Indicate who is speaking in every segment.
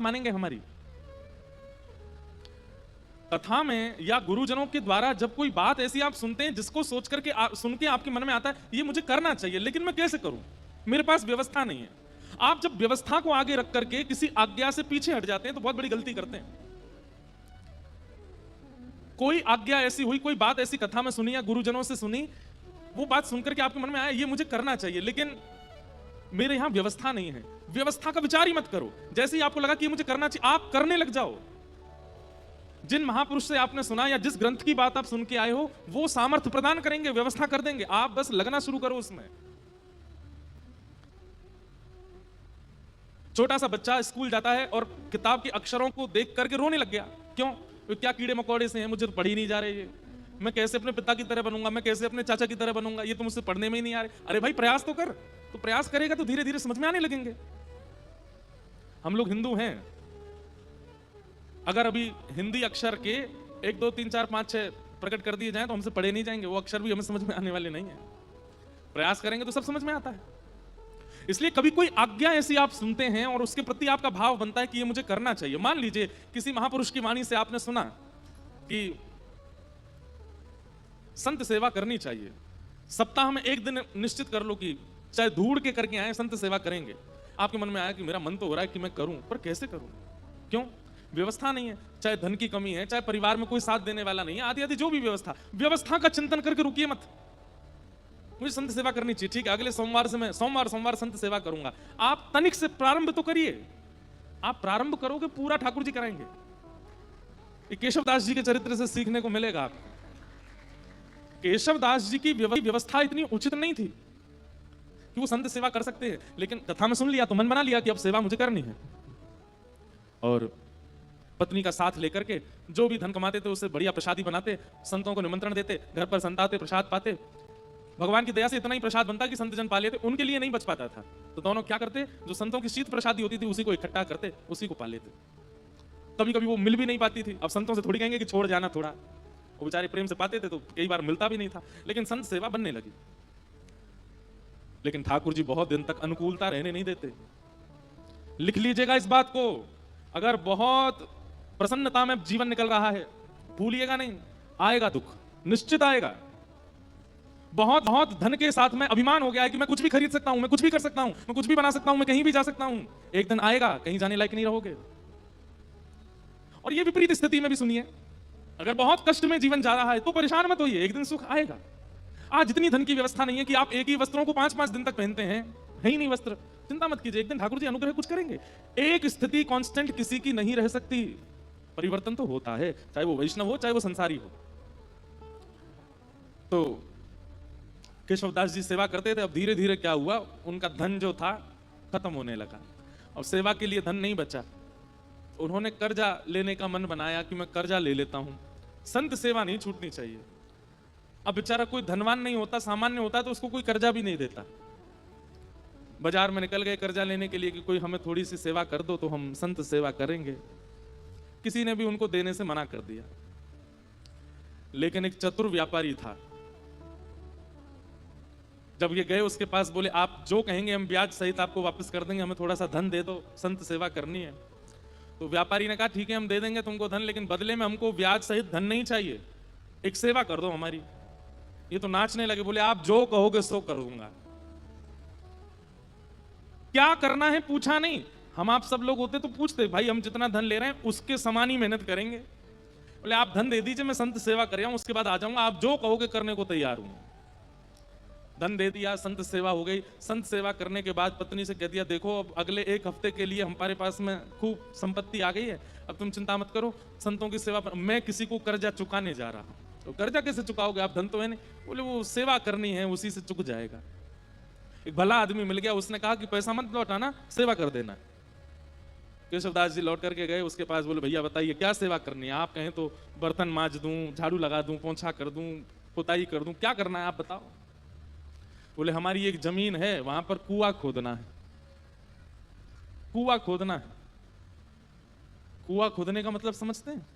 Speaker 1: मानेंगे हमारी कथा में या गुरुजनों के द्वारा जब कोई बात ऐसी आप सुनते हैं जिसको सोच करके सुन के आपके मन में आता है ये मुझे करना चाहिए, लेकिन मैं कैसे करूं, मेरे पास व्यवस्था नहीं है। आप जब व्यवस्था को आगे रख करके किसी आज्ञा से पीछे हट जाते हैं तो बहुत बड़ी गलती करते हैं। कोई आज्ञा ऐसी हुई, कोई बात ऐसी कथा में सुनी या गुरुजनों से सुनी, वो बात सुनकर के आपके मन में आया ये मुझे करना चाहिए, लेकिन मेरे यहां व्यवस्था नहीं है। व्यवस्था का विचार ही मत करो। जैसे ही आपको लगा कि ये मुझे करना चाहिए, आप करने लग जाओ। जिन महापुरुष से आपने सुना या जिस ग्रंथ की बात आप सुन के आए हो वो सामर्थ्य प्रदान करेंगे, व्यवस्था कर देंगे, आप बस लगना शुरू करो उसमें। छोटा सा बच्चा स्कूल जाता है और किताब के अक्षरों को देख करके रोने लग गया। क्यों? क्या कीड़े मकोड़े से हैं, मुझे तो पढ़ी नहीं जा रही है, मैं कैसे अपने पिता की तरह बनूंगा, मैं कैसे अपने चाचा की तरह बनूंगा, ये तो मुझसे पढ़ने में ही नहीं आ रहे। अरे भाई प्रयास तो कर, तो प्रयास करेगा तो धीरे धीरे समझ में आने लगेंगे। हम लोग हिंदू हैं, अगर अभी हिंदी अक्षर के 1 2 3 4 5 6 प्रकट कर दिए जाएं तो हमसे पढ़े नहीं जाएंगे, वो अक्षर भी हमें समझ में आने वाले नहीं है। प्रयास करेंगे तो सब समझ में आता है। इसलिए कभी कोई आज्ञा ऐसी आप सुनते हैं और उसके प्रति आपका भाव बनता है कि ये मुझे करना चाहिए। मान लीजिए किसी महापुरुष की वाणी से आपने सुना कि संत सेवा करनी चाहिए, सप्ताह में एक दिन निश्चित कर लो कि चाहे ढूंढ के करके आए संत सेवा करेंगे। आपके मन में आया कि मेरा मन तो हो रहा है कि मैं करूं, पर कैसे करूं? क्यों? व्यवस्था नहीं है। चाहे धन की कमी है, चाहे परिवार में कोई साथ देने वाला नहीं है, आदि आदि जो भी व्यवस्था का चिंतन करके रुकिए मत। मुझे संत सेवा करनी चाहिए, ठीक है, अगले सोमवार से मैं सोमवार संत सेवा करूंगा। आप तनिक से प्रारंभ तो करिए। आप प्रारंभ करोगे पूरा ठाकुर जी कराएंगे। केशवदास जी के चरित्र से सीखने को मिलेगा आपको। केशवदास जी की व्यवस्था इतनी उचित नहीं थी कि वो संत सेवा कर सकते हैं, लेकिन कथा में सुन लिया तो मन बना लिया कि अब सेवा मुझे करनी है। और पत्नी का साथ लेकर के जो भी धन कमाते थे उससे बढ़िया प्रसादी बनाते, संतों को निमंत्रण देते, घर पर संत आते, प्रसाद पाते। भगवान की दया से इतना ही प्रसाद बनता कि संत जन पा लेते, उनके लिए नहीं बच पाता था। तो दोनों क्या करते, जो संतों की शीत प्रसादी होती थी उसी को इकट्ठा करते, उसी को पा लेते। कभी कभी वो मिल भी नहीं पाती थी। अब संतों से थोड़ी कहेंगे कि छोड़ जाना थोड़ा, वो बेचारे प्रेम से पाते थे तो कई बार मिलता भी नहीं था, लेकिन संत सेवा बनने लगी। लेकिन ठाकुर जी बहुत दिन तक अनुकूलता रहने नहीं देते। लिख लीजिएगा इस बात को, अगर बहुत प्रसन्नता में जीवन निकल रहा है, भूलिएगा नहीं, आएगा दुख, निश्चित आएगा। बहुत बहुत धन के साथ में अभिमान हो गया है कि मैं कुछ भी खरीद सकता हूं, मैं कुछ भी कर सकता हूं, मैं कुछ भी बना सकता हूं, मैं कहीं भी जा सकता हूं। एक दिन आएगा, कहीं जाने लायक नहीं रहोगे। और ये विपरीत स्थिति में भी सुनिए, अगर बहुत कष्ट में जीवन जा रहा है तो परेशान मत होइए, एक दिन सुख आएगा। आज इतनी धन की व्यवस्था नहीं है कि आप एक ही वस्त्रों को 5-5 दिन तक पहनते हैं, है ही नहीं वस्त्र, चिंता मत कीजिए, एक दिन ठाकुर जी अनुग्रह कुछ करेंगे। एक स्थिति कांस्टेंट किसी की नहीं रह सकती, परिवर्तन तो होता है, चाहे वो वैष्णव हो चाहे वो संसारी हो। तो केशवदास जी सेवा करते थे। अब धीरे धीरे क्या हुआ, उनका धन जो था खत्म होने लगा। अब सेवा के लिए धन नहीं बचा, उन्होंने कर्जा लेने का मन बनाया कि मैं कर्जा ले लेता हूं, संत सेवा नहीं छूटनी चाहिए। अब बेचारा कोई धनवान नहीं होता, सामान्य होता तो उसको कोई कर्जा भी नहीं देता। बाजार में निकल गए कर्जा लेने के लिए कि कोई हमें थोड़ी सी सेवा कर दो तो हम संत सेवा करेंगे। किसी ने भी उनको देने से मना कर दिया। लेकिन एक चतुर व्यापारी था, जब ये गए उसके पास, बोले आप जो कहेंगे हम ब्याज सहित आपको वापस कर देंगे, हमें थोड़ा सा धन दे दो, संत सेवा करनी है। तो व्यापारी ने कहा ठीक है हम दे देंगे तुमको धन, लेकिन बदले में हमको ब्याज सहित धन नहीं चाहिए, एक सेवा कर दो हमारी। ये तो नाचने लगे, बोले आप जो कहोगे सो करूंगा। क्या करना है पूछा नहीं। हम आप सब लोग होते तो पूछते, भाई हम जितना धन ले रहे हैं उसके समान ही मेहनत करेंगे। बोले आप धन दे दीजिए, मैं संत सेवा कर आऊं, उसके बाद आ जाऊंगा, आप जो कहोगे करने को तैयार हूं। धन दे दिया, संत सेवा हो गई। संत सेवा करने के बाद पत्नी से कह दिया देखो अब अगले 1 हफ्ते के लिए हमारे पास में खूब संपत्ति आ गई है, अब तुम चिंता मत करो, संतों की सेवा पर मैं किसी को कर्जा चुकाने जा रहा हूं। तो कर्जा कैसे चुकाओगे, आप धन तो है नहीं। बोले वो सेवा करनी है, उसी से चुक जाएगा। एक भला आदमी मिल गया, उसने कहा कि पैसा मत लौटाना, सेवा कर देना। केशवदास जी लौट करके गए उसके पास, बोले भैया बताइए क्या सेवा करनी है, आप कहें तो बर्तन मांज दूं, झाड़ू लगा दूं, पोंछा कर दूं, पुताई कर दूं, क्या करना है आप बताओ। बोले हमारी एक जमीन है, वहां पर कुआं खोदना है। कुआं खोदना है, कुआं खोदने का मतलब समझते हैं?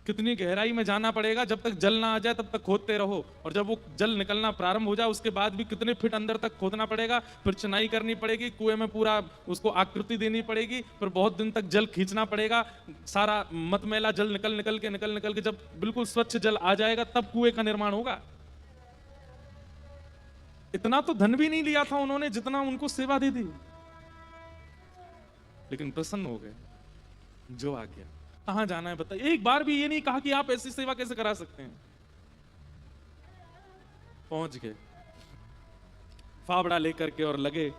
Speaker 1: कितनी गहराई में जाना पड़ेगा, जब तक जल ना आ जाए तब तक खोदते रहो, और जब वो जल निकलना प्रारंभ हो जाए उसके बाद भी कितने फीट अंदर तक खोदना पड़ेगा, फिर चिनाई करनी पड़ेगी, कुएं में पूरा उसको आकृति देनी पड़ेगी, फिर बहुत दिन तक जल खींचना पड़ेगा, सारा मतमैला जल निकल के जब बिल्कुल स्वच्छ जल आ जाएगा तब कुएं का निर्माण होगा। इतना तो धन भी नहीं लिया था उन्होंने जितना उनको सेवा दे दी, लेकिन प्रसन्न हो गए। जो आ गया, कहां जाना है बताइए। एक बार भी ये नहीं कहा कि आप ऐसी सेवा कैसे करा सकते हैं। पहुंच गए फावड़ा लेकर के और लगे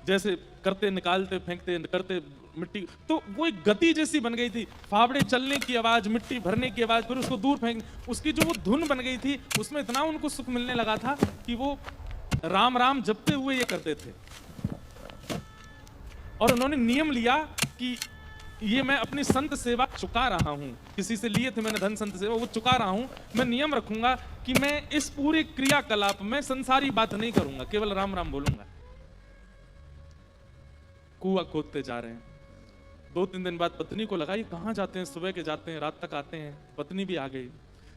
Speaker 1: जैसे करते, निकालते, फेंकते करते मिट्टी, तो वो एक गति जैसी बन गई थी। फावड़े चलने की आवाज, मिट्टी भरने की आवाज, फिर उसको दूर फेंक, उसकी जो वो धुन बन गई थी, उसमें इतना उनको सुख मिलने लगा था कि वो राम राम जपते हुए ये करते थे। और उन्होंने नियम लिया कि ये मैं अपनी संत सेवा चुका रहा हूं, किसी से लिए थे मैंने धन संत सेवा, वो चुका रहा हूं। मैं नियम रखूंगा कि मैं इस पूरे क्रियाकलाप में संसारी बात नहीं करूंगा, केवल राम राम बोलूंगा। कुआं खोदते जा रहे हैं। 2-3 दिन बाद पत्नी को लगा ये कहां जाते हैं, सुबह के जाते हैं, रात तक आते हैं। पत्नी भी आ गई,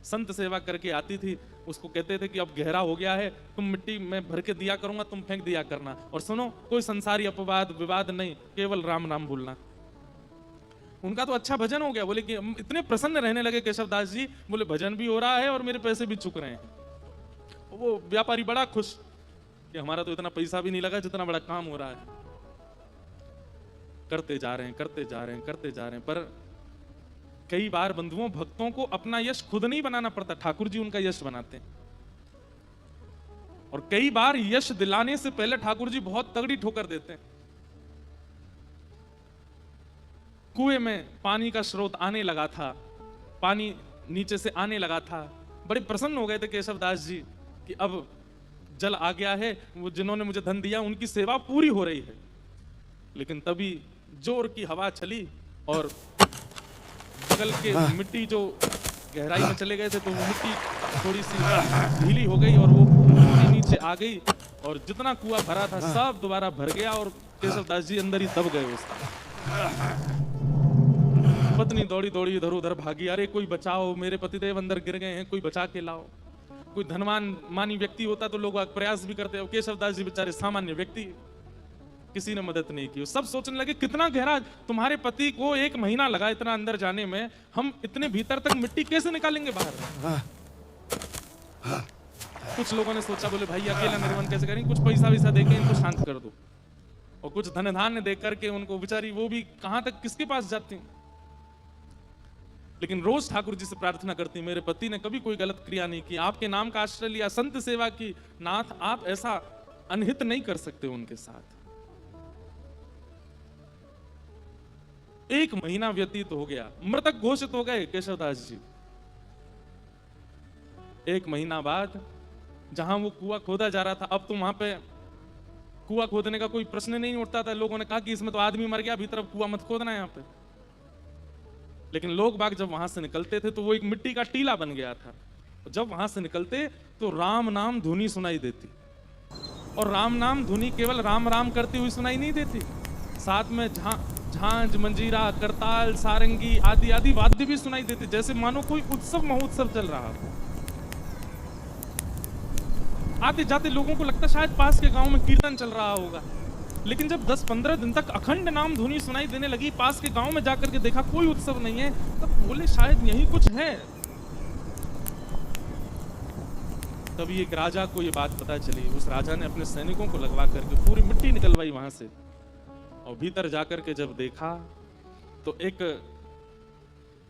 Speaker 1: संत सेवा करके आती थी। उसको कहते थे कि अब गहरा हो गया है, तुम मिट्टी में भर के दिया करूंगा, तुम फेंक दिया करना, और सुनो कोई संसारी अपवाद विवाद नहीं, केवल राम नाम बोलना। उनका तो अच्छा भजन हो गया। बोले कि इतने प्रसन्न रहने लगे केशवदास जी, बोले भजन भी हो रहा है और मेरे पैसे भी चुक रहे हैं। वो व्यापारी बड़ा खुश कि हमारा तो इतना पैसा भी नहीं लगा जितना बड़ा काम हो रहा है। करते जा रहे हैं, करते जा रहे हैं, करते जा रहे हैं। पर कई बार बंधुओं, भक्तों को अपना यश खुद नहीं बनाना पड़ता, ठाकुर जी उनका यश बनाते हैं। और कई बार यश दिलाने से पहले ठाकुर जी बहुत तगड़ी ठोकर देते हैं। कुएं में पानी का स्रोत आने लगा था, पानी नीचे से आने लगा था। बड़े प्रसन्न हो गए थे केशवदास जी कि अब जल आ गया है, वो जिन्होंने मुझे धन दिया उनकी सेवा पूरी हो रही है। लेकिन तभी जोर की हवा चली और बगल के मिट्टी जो गहराई में चले गए थे, तो वो मिट्टी थोड़ी सी ढीली हो गई और वो पूरी नीचे आ गई, और जितना कुआं भरा था सब दोबारा भर गया और केशवदास जी अंदर ही दब गए उसका। पत्नी दौड़ी दौड़ी इधर उधर भागी, अरे कोई बचाओ, मेरे पतिदेव अंदर गिर गए हैं, कोई बचा के लाओ। कोई धनवान मानी व्यक्ति होता तो लोग प्रयास भी करते, केशवदास जी बेचारे सामान्य व्यक्ति, किसी ने मदद नहीं की। सब सोचने लगे कितना गहरा, तुम्हारे पति को 1 महीना लगा इतना अंदर जाने में, हम इतने भीतर तक मिट्टी कैसे निकालेंगे बाहर। कुछ लोगों ने सोचा, बोले भाई अकेला निर्माण कैसे करेंगे, कुछ पैसा वैसा देके इनको शांत कर दो, और कुछ धन धान्य दे करके उनको, बेचारी वो भी कहां तक किसके पास जाती हैं। लेकिन रोज ठाकुर जी से प्रार्थना करती, मेरे पति ने कभी कोई गलत क्रिया नहीं की, आपके नाम का आश्रय लिया, संत सेवा की, नाथ आप ऐसा अनहित नहीं कर सकते उनके साथ। 1 महीना व्यतीत हो गया, मृतक घोषित हो गए केशवदास जी। 1 महीना बाद जहां वो कुआं खोदा जा रहा था, अब तो वहां पे कुआं खोदने का कोई प्रश्न नहीं उठता था। लोगों ने कहा कि इसमें तो आदमी मर गया, भीतर कुआं मत खोदना है यहाँ पे। लेकिन लोग बाग जब वहां से निकलते थे तो वो एक मिट्टी का टीला बन गया था। जब वहां से निकलते तो राम नाम धुनी सुनाई देती, और राम नाम धुनी केवल राम राम करती हुई सुनाई नहीं देती, साथ में झांझ, मंजीरा, करताल, सारंगी आदि आदि वाद्य भी सुनाई देते, जैसे मानो कोई उत्सव महोत्सव चल रहा हो। आते जाते लोगों को लगता शायद पास के गांव में कीर्तन चल रहा होगा। लेकिन जब 10-15 दिन तक अखंड नाम धुनी सुनाई देने लगी, पास के गांव में जाकर के देखा कोई उत्सव नहीं है, तब बोले शायद यही कुछ है। तभी एक राजा को ये बात पता चली। उस राजा ने अपने सैनिकों को लगवा करके पूरी मिट्टी निकलवाई वहां से, और भीतर जाकर के जब देखा तो एक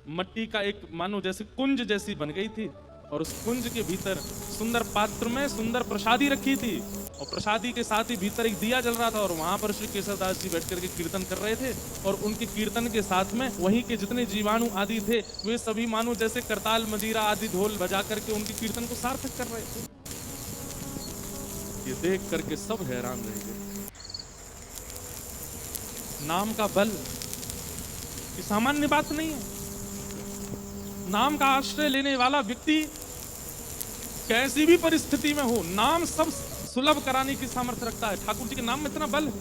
Speaker 1: मिट्टी का एक मानो जैसे कुंज जैसी बन गई थी, और उस कुंज के भीतर सुंदर पात्र में सुंदर प्रसादी रखी थी, और प्रसादी के साथ ही भीतर एक दिया जल रहा था, और वहां पर श्री केशवदास जी बैठ करके कीर्तन कर रहे थे। और उनके कीर्तन के साथ में वहीं के जितने जीवाणु आदि थे वे सभी मानो जैसे करताल, मजीरा आदि ढोल बजा करके उनके कीर्तन को सार्थक कर रहे थे। ये देख करके सब हैरान रह गए। नाम का बल ये सामान्य बात नहीं है। नाम का आश्रय लेने वाला व्यक्ति कैसी भी परिस्थिति में हो, नाम सब सुलभ कराने की सामर्थ्य रखता है। ठाकुर जी के नाम में इतना बल है।